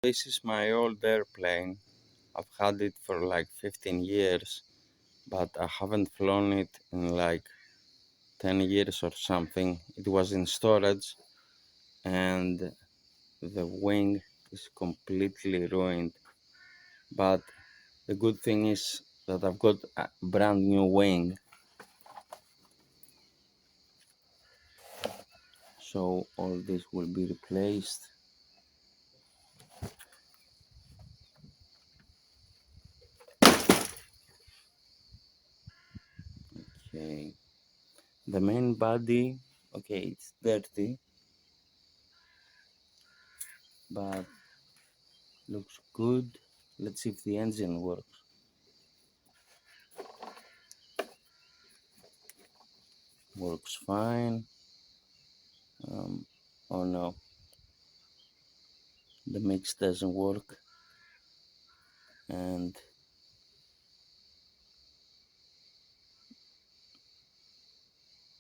This is my old airplane. I've had it for like 15 years, but I haven't flown it in like 10 years or something. It was in storage and the wing is completely ruined. But the good thing is that I've got a brand new wing. So all this will be replaced. Okay. The main body, okay, it's dirty, but looks good. Let's see if the engine works. Works fine. Oh no, the mix doesn't work, and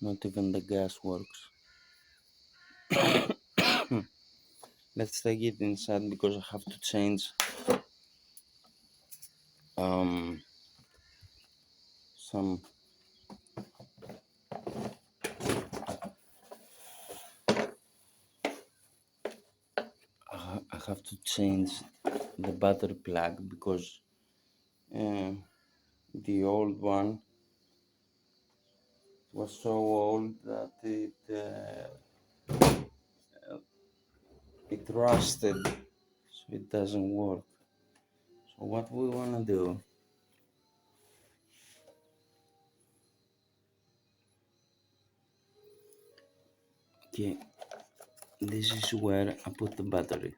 not even the gas works. Let's take it inside because I have to change some. I have to change the battery plug because the old one was so old that it rusted, so it doesn't work. So what we wanna do? Okay, this is where I put the battery.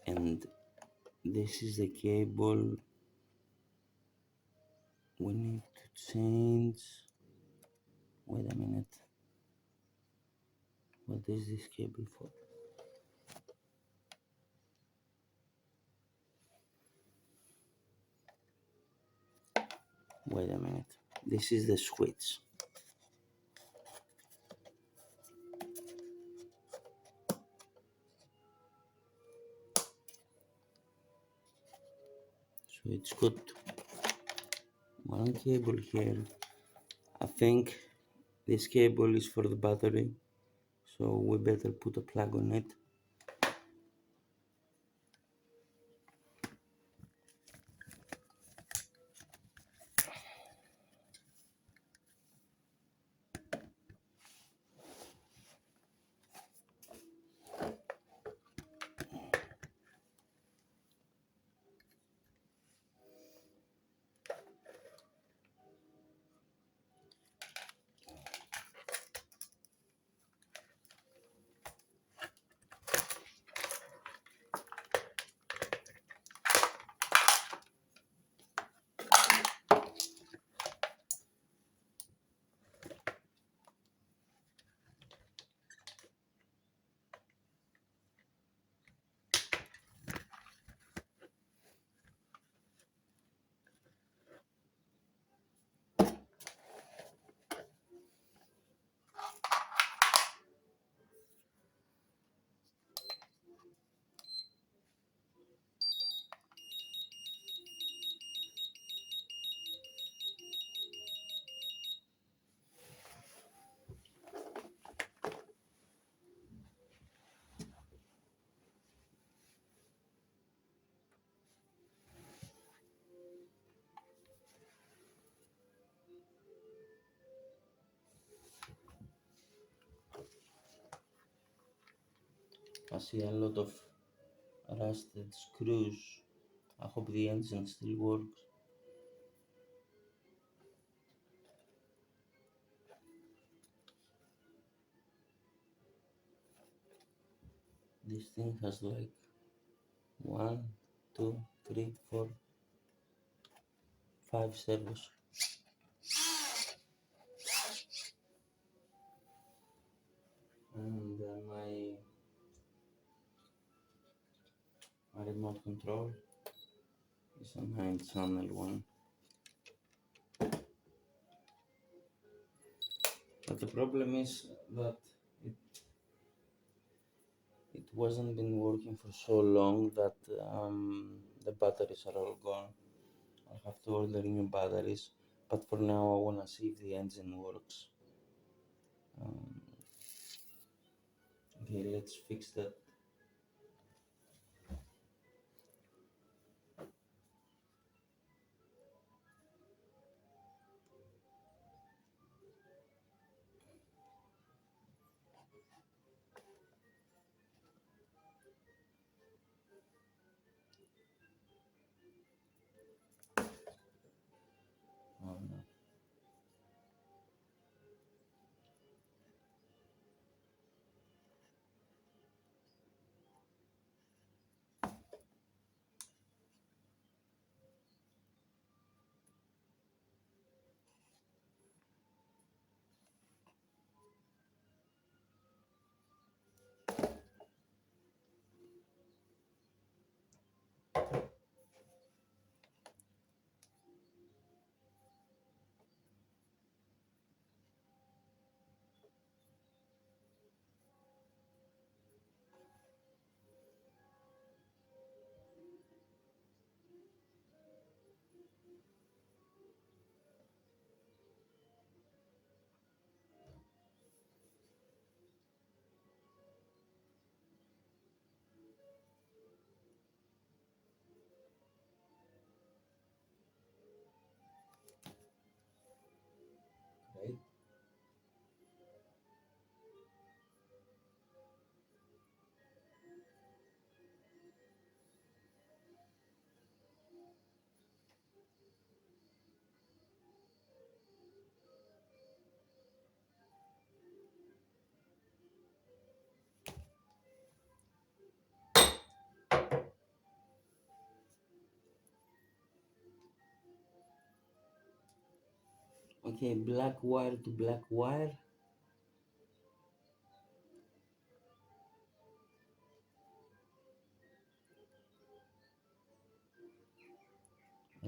And this is the cable we need to change. Wait a minute. What is this cable for? Wait a minute. This is the switch. So it's got one cable here. I think this cable is for the battery, so we better put a plug on it. I see a lot of rusted screws. I hope the engine still works. This thing has like 1, 2, 3, 4, 5 servos. And my remote control is a 9-channel one. But the problem is that it wasn't been working for so long that the batteries are all gone. I'll have to order new batteries, but for now I wanna see if the engine works. Um, okay, let's fix that. Oh, no. Right? Okay, black wire to black wire,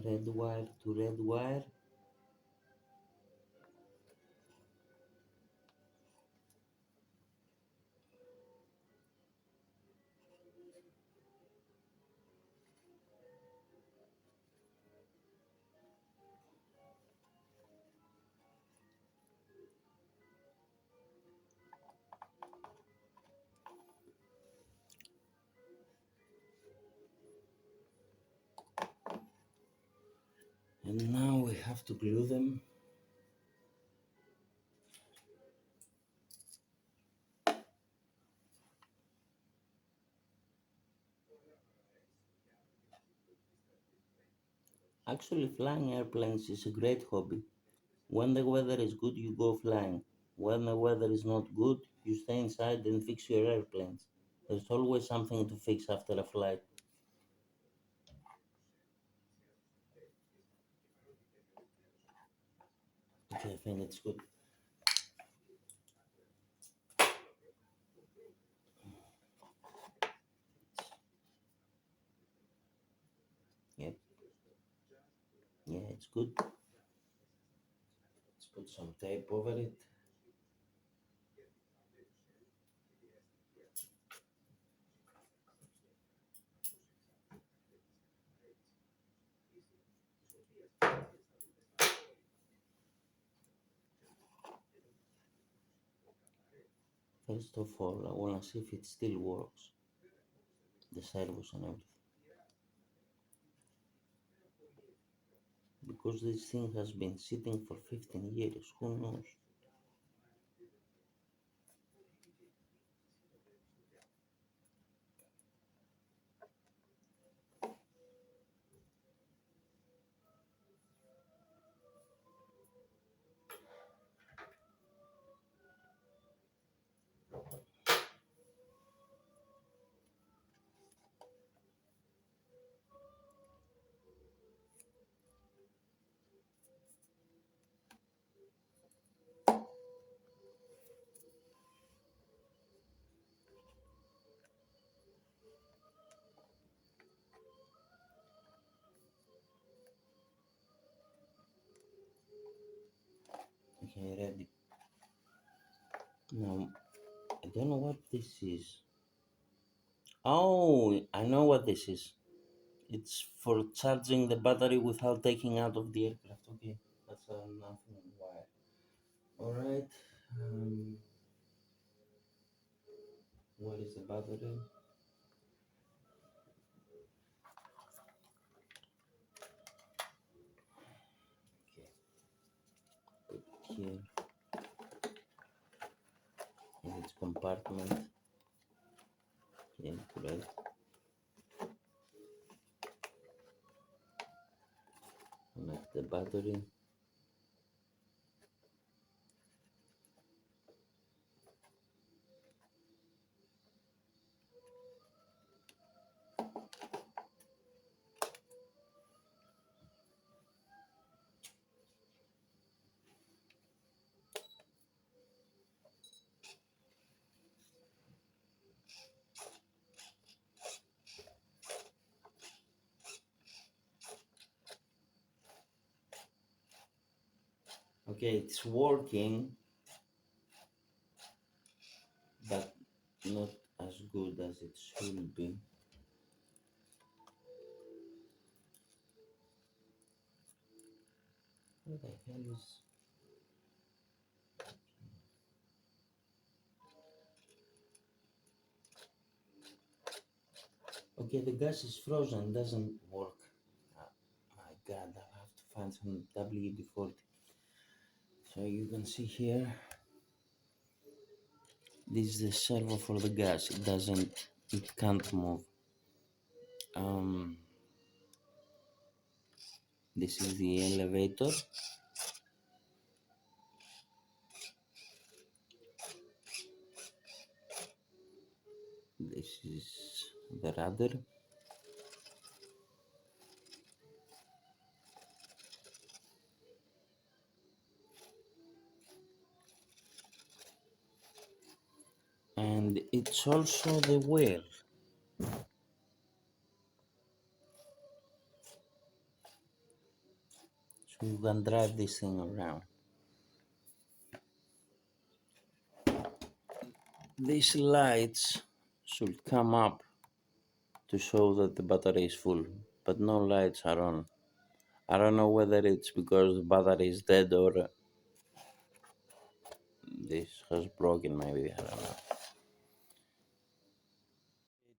red wire to red wire. And now we have to glue them. Actually, flying airplanes is a great hobby. When the weather is good, you go flying. When the weather is not good, you stay inside and fix your airplanes. There's always something to fix after a flight. Okay, I think it's good. Yep, yeah, it's good. Let's put some tape over it. First of all, I wanna see if it still works. The servos and everything. Because this thing has been sitting for 15 years, who knows? Okay, ready. Now, I don't know what this is. Oh, I know what this is. It's for charging the battery without taking out of the aircraft. Okay, that's nothing wire. Alright, um, where is the battery? Okay, put here in its compartment. Okay, great. Connect the battery. Okay, it's working, but not as good as it should be. What the hell is... Okay, the gas is frozen, doesn't work. Oh my god, I have to find some WD-40. So you can see here, this is the servo for the gas. It can't move. Um, this is the elevator. This is the rudder. And it's also the wheel. So you can drive this thing around. These lights should come up to show that the battery is full, but no lights are on. I don't know whether it's because the battery is dead or this has broken, maybe, I don't know.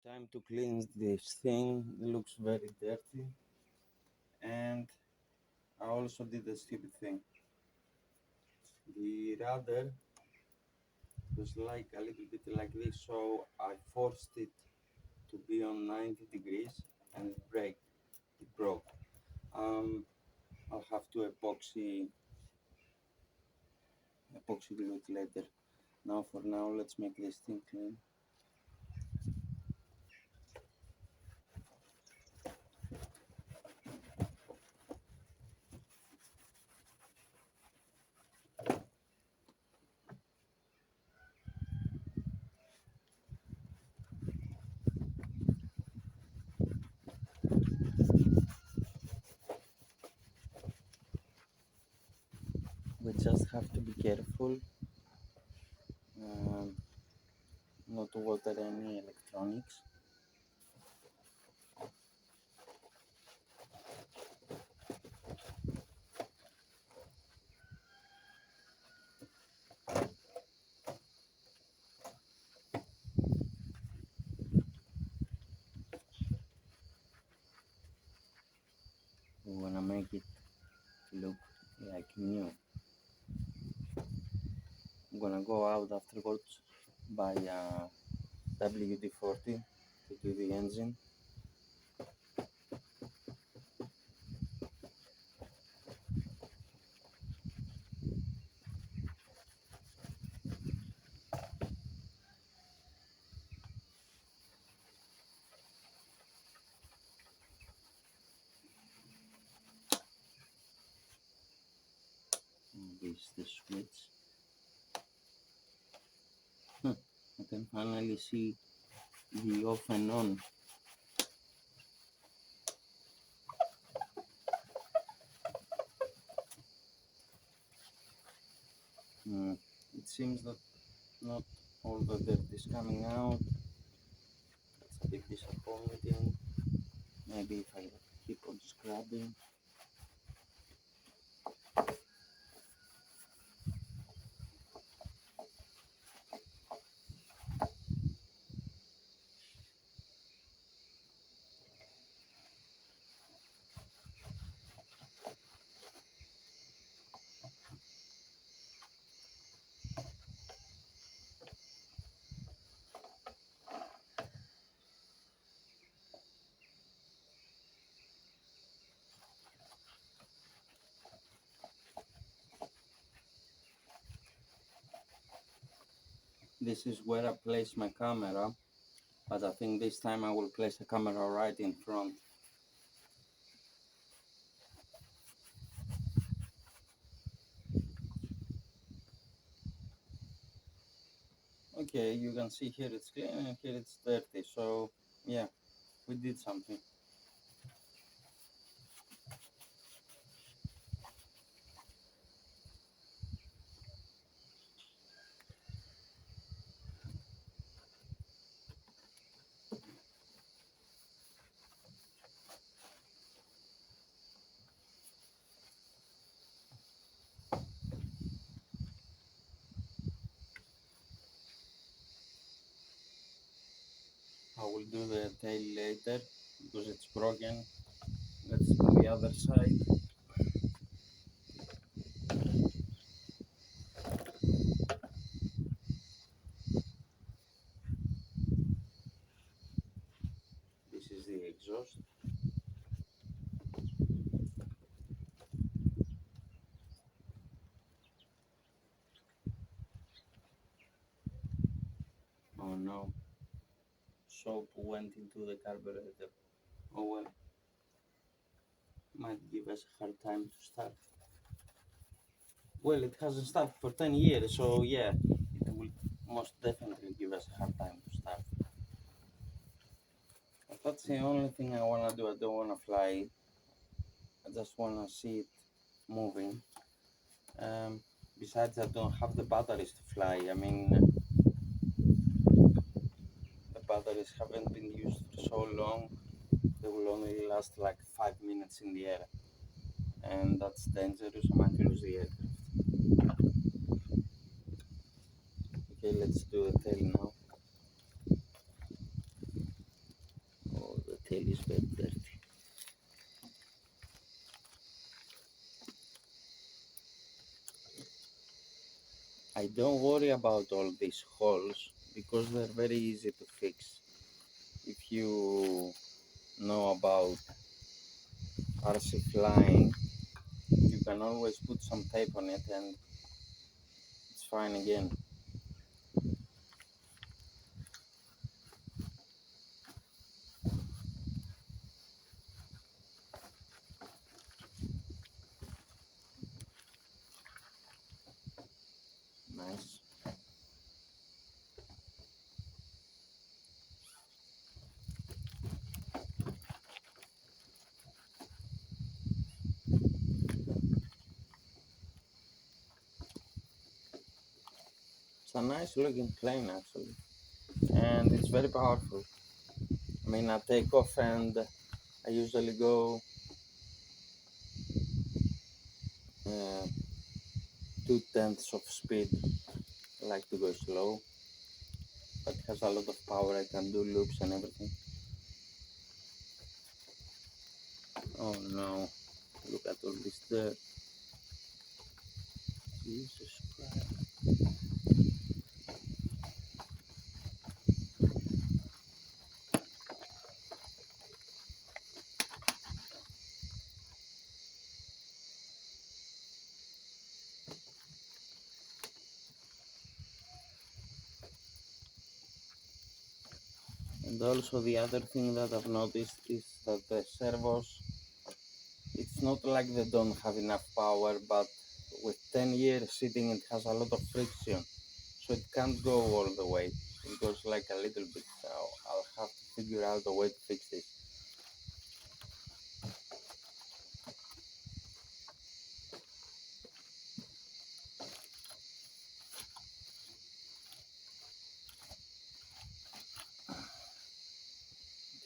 Time to clean this thing. It looks very dirty. And I also did a stupid thing. The rudder was like a little bit like this, so I forced it to be on 90 degrees and it broke. I'll have to epoxy glue it later. Now for now, let's make this thing clean. We just have to be careful um, not to water any electronics. We wanna make it look like new. I'm gonna go out afterwards, buy WD-40 to do the engine. This is the switch. I can finally see the off and on. It seems that Not all the dirt is coming out. That's a bit disappointing. Maybe if I keep on scrubbing. This is where I place my camera, but I think this time I will place the camera right in front. Okay, you can see here it's clean and here it's dirty, so yeah, we did something. I will do the tail later because it's broken. Let's do the other side. This is the exhaust. Oh no, soap went into the carburetor. Oh well, might give us a hard time to start. Well, it hasn't started for 10 years, so yeah, it will most definitely give us a hard time to start. But that's the only thing I want to do. I don't want to fly. I just want to see it moving. Besides, I don't have the batteries to fly. I mean, the batteries haven't been used for so long. They will only last like 5 minutes in the air, and that's dangerous. I might lose the aircraft. Okay, let's do the tail now. Oh, the tail is very dirty. I don't worry about all these holes because they're very easy to fix. If you know about RC flying, you can always put some tape on it and it's fine again. Nice. It's a nice looking plane actually, and it's very powerful. I mean, I take off and I usually go uh, 2/10 of speed. I like to go slow, but it has a lot of power. I can do loops and everything. Oh no, look at all this dirt. Jesus Christ. And also the other thing that I've noticed is that the servos, it's not like they don't have enough power, but with 10 years sitting it has a lot of friction, so it can't go all the way. It goes like a little bit, so I'll have to figure out a way to fix this.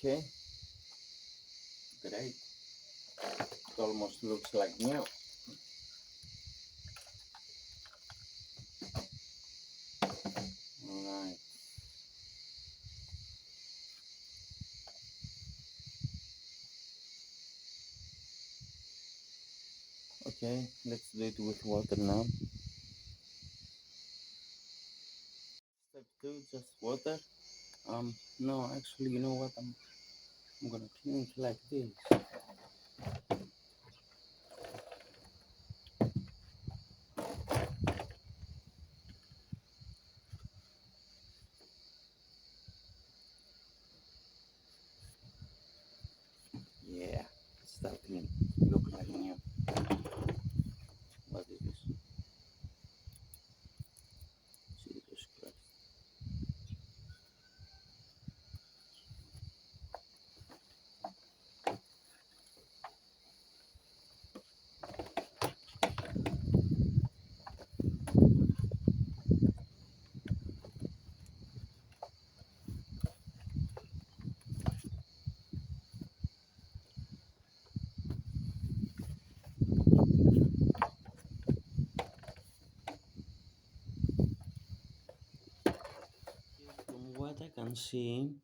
Okay, great. It almost looks like new. Alright. Okay, let's do it with water now. Step 2, just water. No, actually, you know what? I'm gonna clean it like this. Yeah, it's starting to look like new. What is this? Jesus Christ. From what I can see,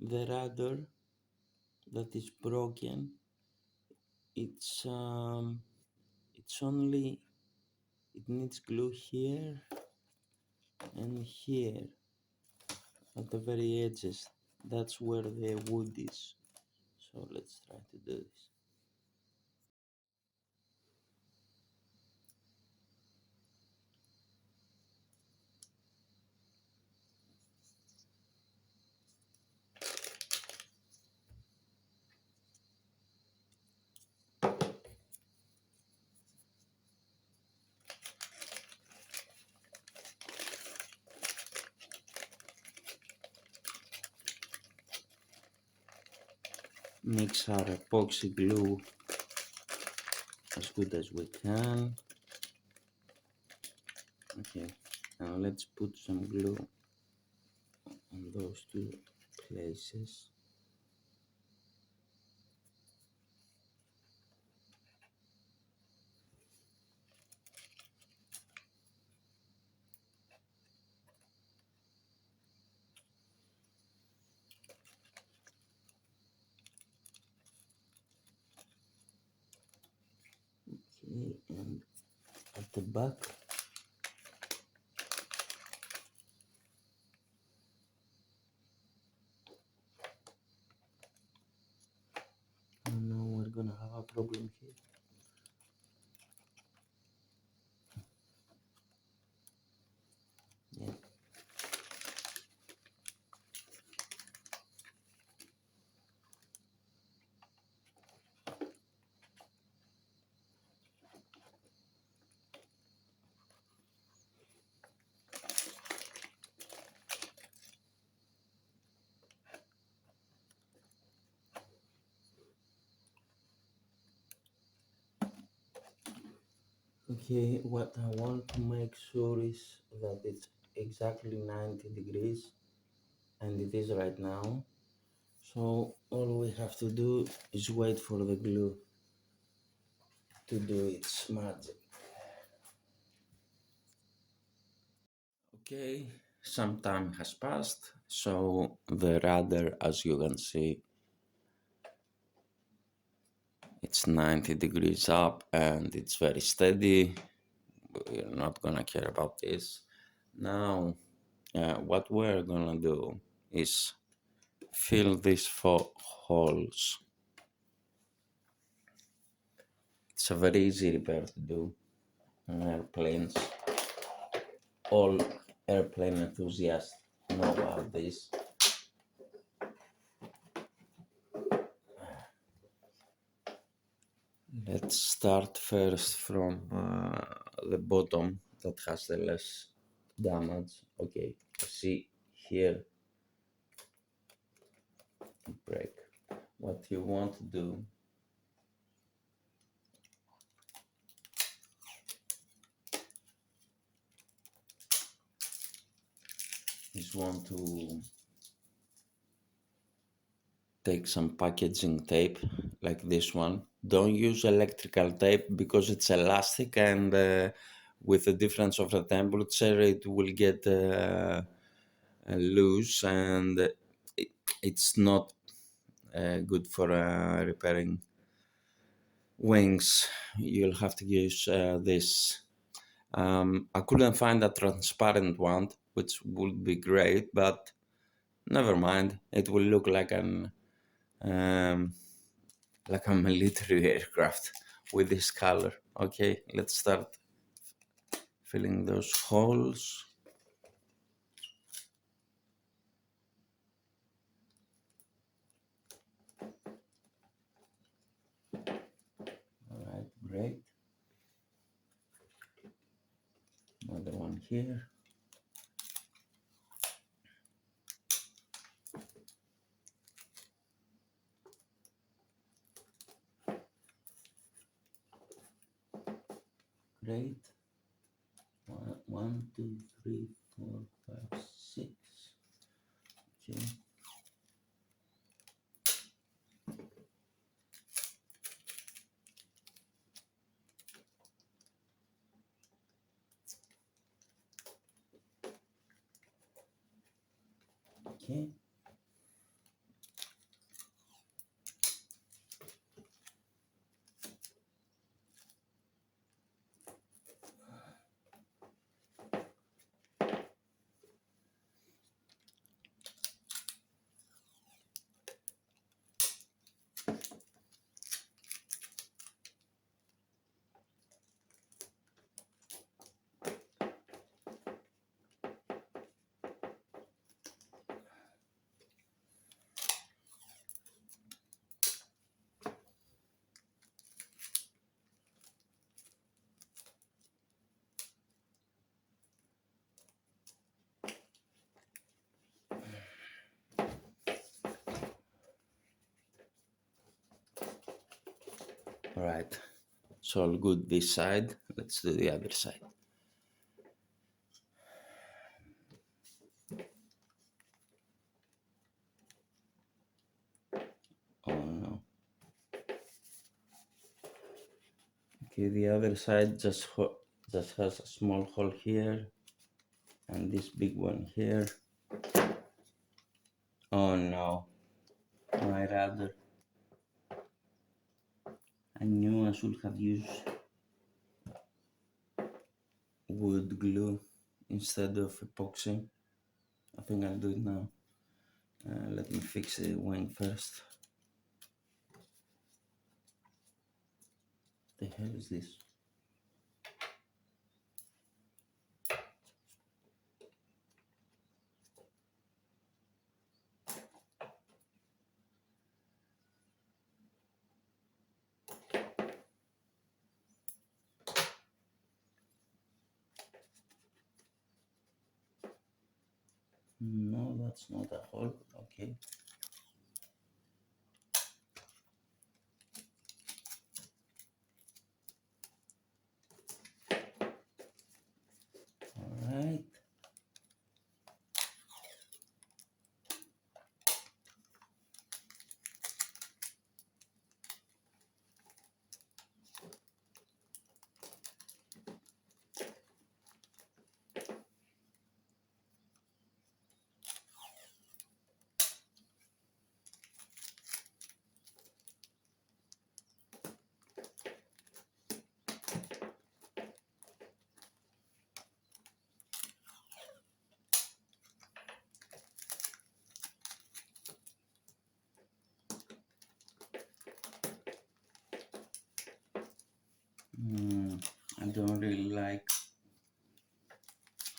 the rudder that is broken, it's only, it needs glue here and here at the very edges. That's where the wood is. So let's try to do this. Mix our epoxy glue as good as we can. Okay, now let's put some glue on those two places. Okay, and at the back, oh no, we're gonna have a problem here. Yeah. Okay, what I want to make sure is that it's exactly 90 degrees, and it is right now. So all we have to do is wait for the glue to do its magic. Okay, some time has passed, so the rudder, as you can see, it's 90 degrees up and it's very steady. We're not gonna care about this. Now, what we're gonna do is fill these 4 holes. It's a very easy repair to do on airplanes. All airplane enthusiasts know about this. Let's start first from the bottom that has the less damage. Okay, see here, break. What you want to do is want to take some packaging tape like this one. Don't use electrical tape because it's elastic, and with the difference of the temperature it will get loose, and it's not good for repairing wings. You'll have to use this. I couldn't find a transparent one, which would be great, but never mind. It will look um, like a military aircraft with this color. Okay, let's start filling those holes. All right, great. Another one here. Great. One, two, three, 4, 5, 6. Okay. Okay. All right. It's all good this side. Let's do the other side. Oh no. Okay, the other side just has a small hole here and this big one here. Oh no, my rudder. I knew I should have used wood glue instead of epoxy. I think I'll do it now. Let me fix the wing first. The hell is this? No, that's not a hole. Okay. All right. I don't really like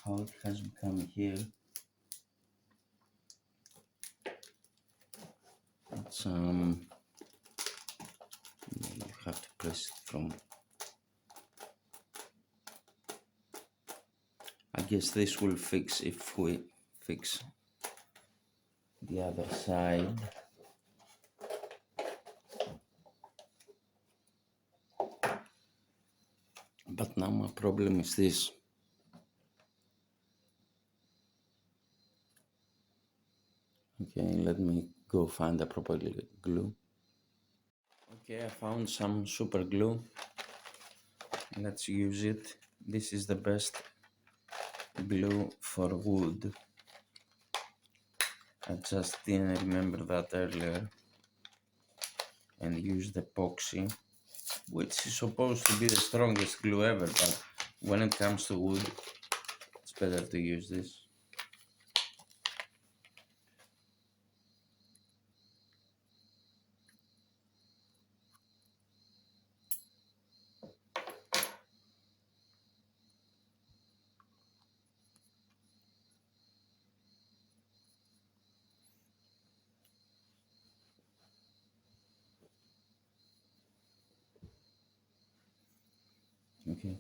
how it has become here. It's you have to press it from. I guess this will fix if we fix the other side. But now my problem is this. Okay, let me go find the proper glue. Okay, I found some super glue. Let's use it. This is the best glue for wood. I just didn't remember that earlier and used epoxy, which is supposed to be the strongest glue ever, but when it comes to wood, it's better to use this. Okay.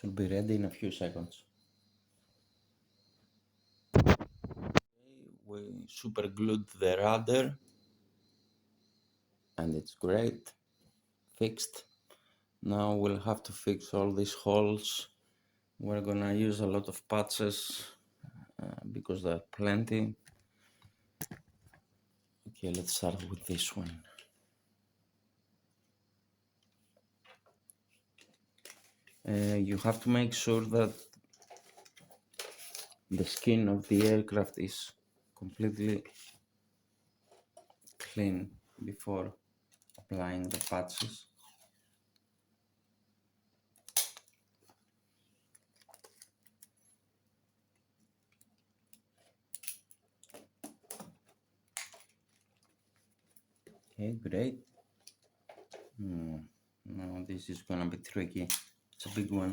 Should be ready in a few seconds. We super glued the rudder and it's great, fixed. Now we'll have to fix all these holes. We're gonna use a lot of patches because there are plenty. Okay, let's start with this one. You have to make sure that the skin of the aircraft is completely clean before applying the patches. Okay, great. Now this is gonna be tricky. It's a big one.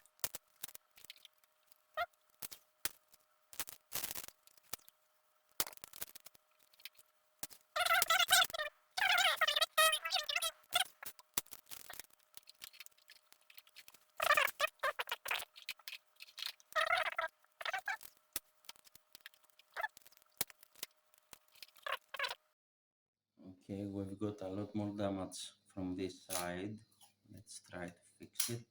Okay, we've got a lot more damage from this side. Let's try to fix it.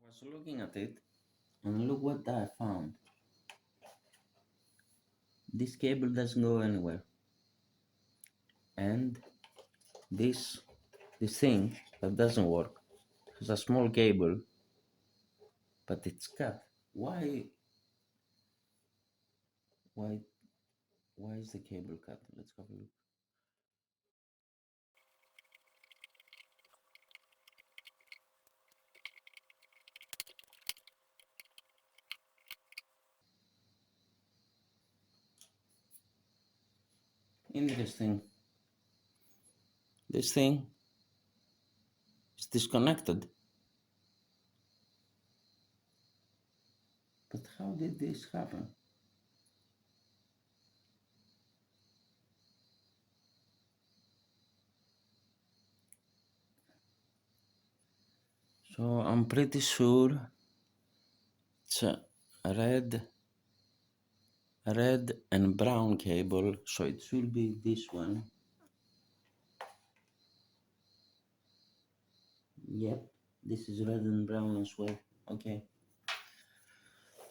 I was looking at it and look what I found. This cable doesn't go anywhere. And this this thing that doesn't work has a small cable, but it's cut. Why Why is the cable cut? Let's have a look. Interesting. This thing is disconnected. But how did this happen? So I'm pretty sure it's a red and brown cable, so it should be this one. Yep, this is red and brown as well. Okay,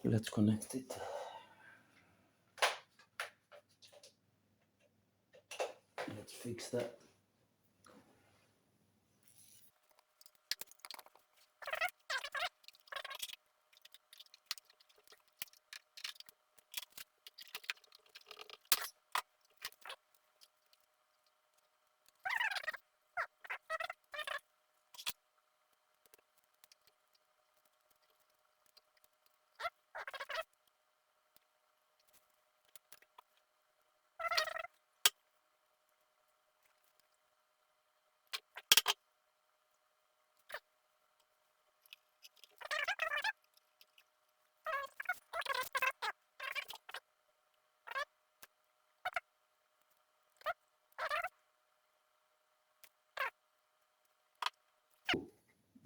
let's connect it. Let's fix that.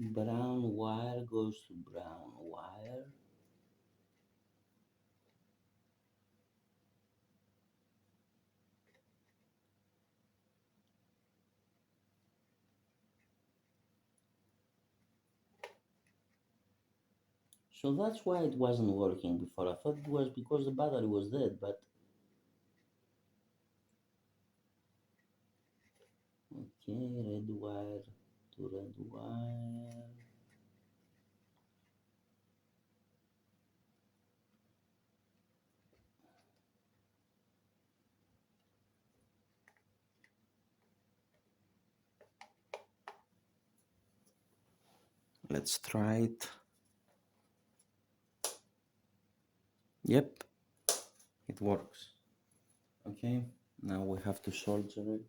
Brown wire goes to brown wire. So that's why it wasn't working before. I thought it was because the battery was dead, but okay, red wire to red wire. Let's try it. Yep, it works. Okay, now we have to solder it.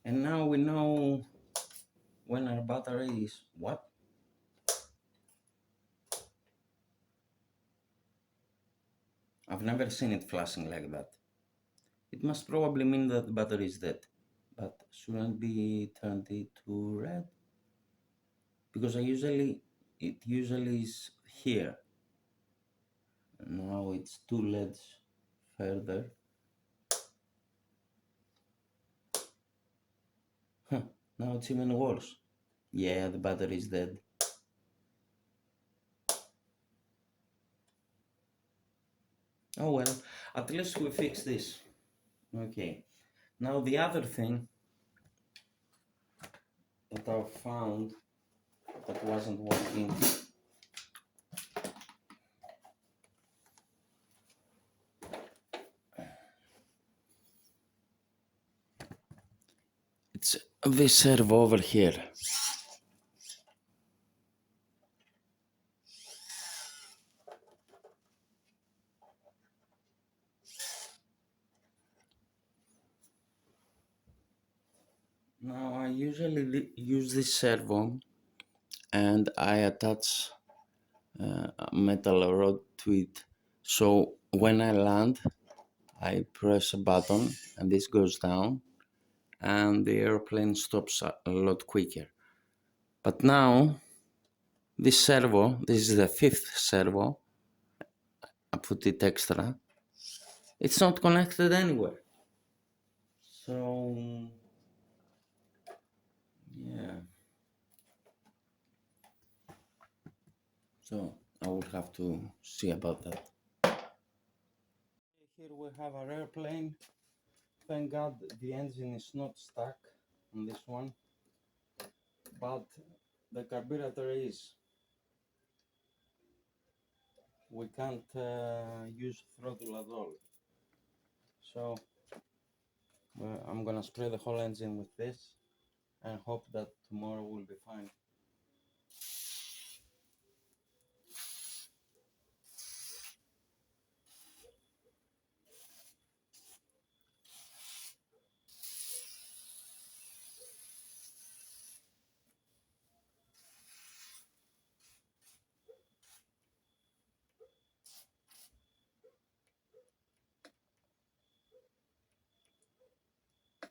And now we know when our battery is what? I've never seen it flashing like that. It must probably mean that the battery is dead. But shouldn't be turned it to red? Because it usually is here. Now it's two LEDs further. Huh, now it's even worse. Yeah, the battery is dead. Oh well, at least we fixed this. Okay, now the other thing that I found that wasn't working. It's this servo over here. Now I usually use this servo and I attach a metal rod to it. So when I land, I press a button and this goes down and the airplane stops a lot quicker. But now this servo, this is the fifth servo, I put it extra, it's not connected anywhere. So yeah, so I will have to see about that. Here we have our airplane. Thank God the engine is not stuck on this one, but the carburetor is. We can't use throttle at all. So I'm gonna spray the whole engine with this and hope that tomorrow will be fine.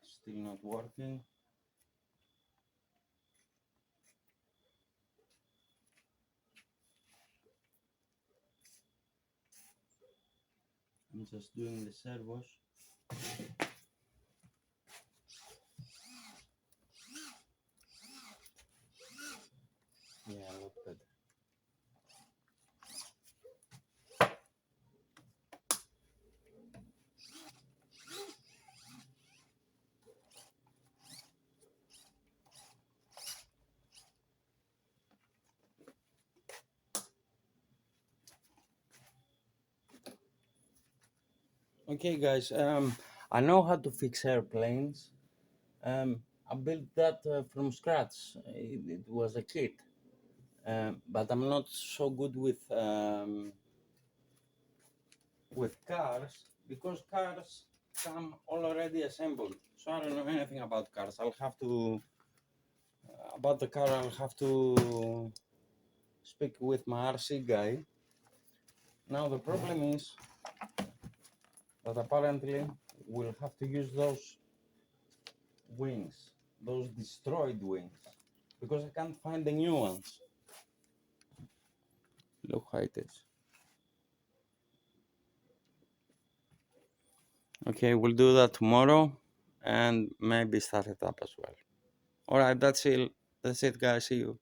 Still not working. I'm just doing the servos. Yeah, a lot better. Okay guys, I know how to fix airplanes. I built that from scratch. It was a kit. But I'm not so good with cars because cars come already assembled. So I don't know anything about cars. I'll have to about the car. I'll have to speak with my RC guy. Now the problem is that apparently we'll have to use those wings, those destroyed wings, because I can't find the new ones. Look how it is. Okay, we'll do that tomorrow and maybe start it up as well. All right, that's it. That's it, guys. See you.